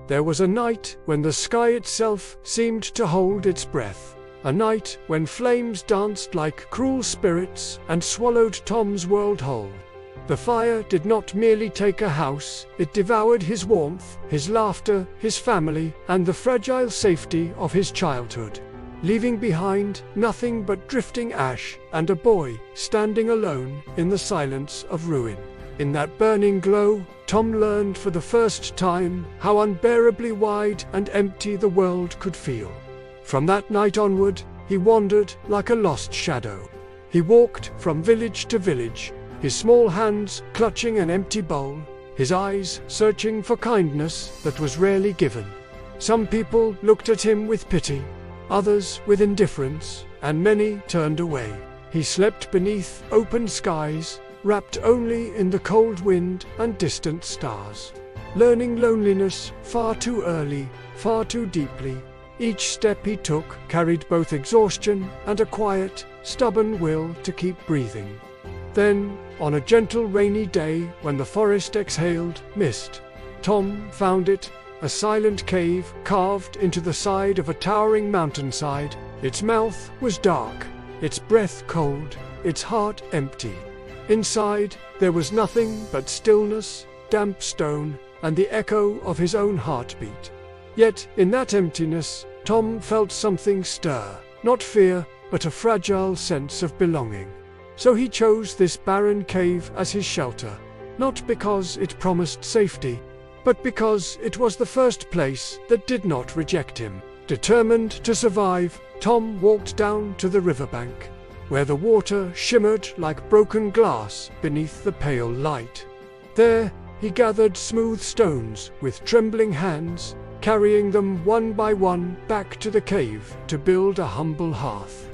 There was a night when the sky itself seemed to hold its breath. A night when flames danced like cruel spirits and swallowed Tom's world whole. The fire did not merely take a house, it devoured his warmth, his laughter, his family, and the fragile safety of his childhood, leaving behind nothing but drifting ash and a boy standing alone in the silence of ruin. In that burning glow, Tom learned for the first time how unbearably wide and empty the world could feel. From that night onward, he wandered like a lost shadow. He walked from village to village, his small hands clutching an empty bowl, his eyes searching for kindness that was rarely given. Some people looked at him with pity, others with indifference, and many turned away. He slept beneath open skies, wrapped only in the cold wind and distant stars, learning loneliness far too early, far too deeply. Each step he took carried both exhaustion and a quiet, stubborn will to keep breathing. Then, on a gentle rainy day when the forest exhaled mist, Tom found it, a silent cave carved into the side of a towering mountainside. Its mouth was dark, its breath cold, its heart empty. Inside, there was nothing but stillness, damp stone, and the echo of his own heartbeat. Yet, in that emptiness, Tom felt something stir, not fear, but a fragile sense of belonging. So he chose this barren cave as his shelter, not because it promised safety, but because it was the first place that did not reject him. Determined to survive, Tom walked down to the riverbank, where the water shimmered like broken glass beneath the pale light. There, he gathered smooth stones with trembling hands, carrying them one by one back to the cave to build a humble hearth.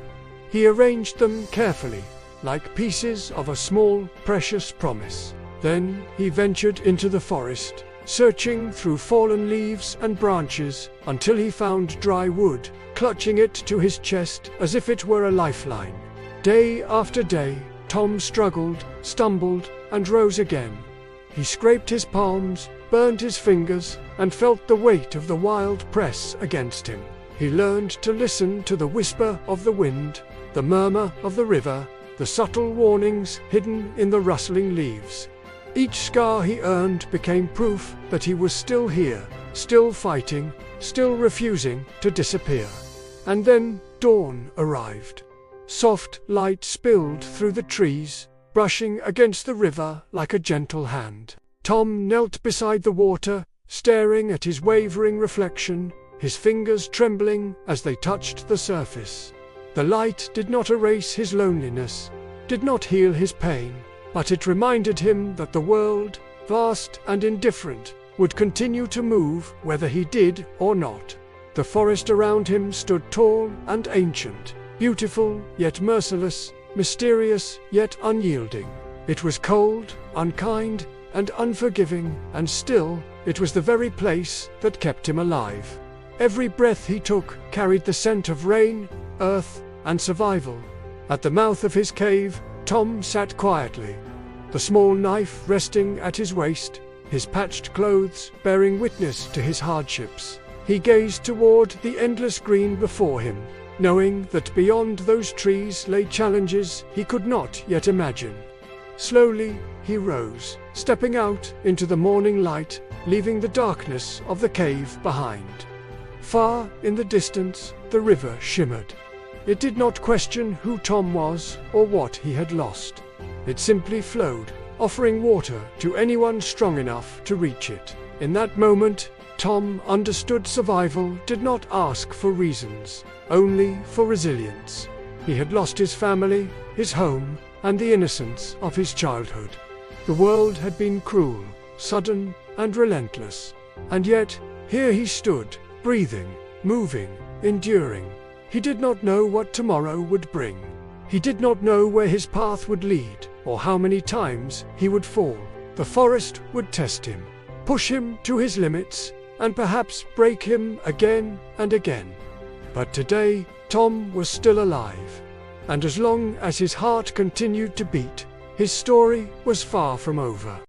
He arranged them carefully, like pieces of a small, precious promise. Then he ventured into the forest, searching through fallen leaves and branches until he found dry wood, clutching it to his chest as if it were a lifeline. Day after day, Tom struggled, stumbled, and rose again. He scraped his palms, burned his fingers, and felt the weight of the wild press against him. He learned to listen to the whisper of the wind, the murmur of the river, the subtle warnings hidden in the rustling leaves. Each scar he earned became proof that he was still here, still fighting, still refusing to disappear. And then dawn arrived. Soft light spilled through the trees, brushing against the river like a gentle hand. Tom knelt beside the water, staring at his wavering reflection, his fingers trembling as they touched the surface. The light did not erase his loneliness, did not heal his pain, but it reminded him that the world, vast and indifferent, would continue to move whether he did or not. The forest around him stood tall and ancient, beautiful yet merciless, mysterious yet unyielding. It was cold, unkind, and unforgiving, and still, it was the very place that kept him alive. Every breath he took carried the scent of rain, earth, and survival. At the mouth of his cave, Tom sat quietly, the small knife resting at his waist, his patched clothes bearing witness to his hardships. He gazed toward the endless green before him, knowing that beyond those trees lay challenges he could not yet imagine. Slowly, he rose, stepping out into the morning light, leaving the darkness of the cave behind. Far in the distance, the river shimmered. It did not question who Tom was or what he had lost. It simply flowed, offering water to anyone strong enough to reach it. In that moment, Tom understood survival did not ask for reasons, only for resilience. He had lost his family, his home, and the innocence of his childhood. The world had been cruel, sudden, and relentless. And yet, here he stood, breathing, moving, enduring. He did not know what tomorrow would bring. He did not know where his path would lead, or how many times he would fall. The forest would test him, push him to his limits, and perhaps break him again and again. But today, Tom was still alive. And as long as his heart continued to beat, his story was far from over.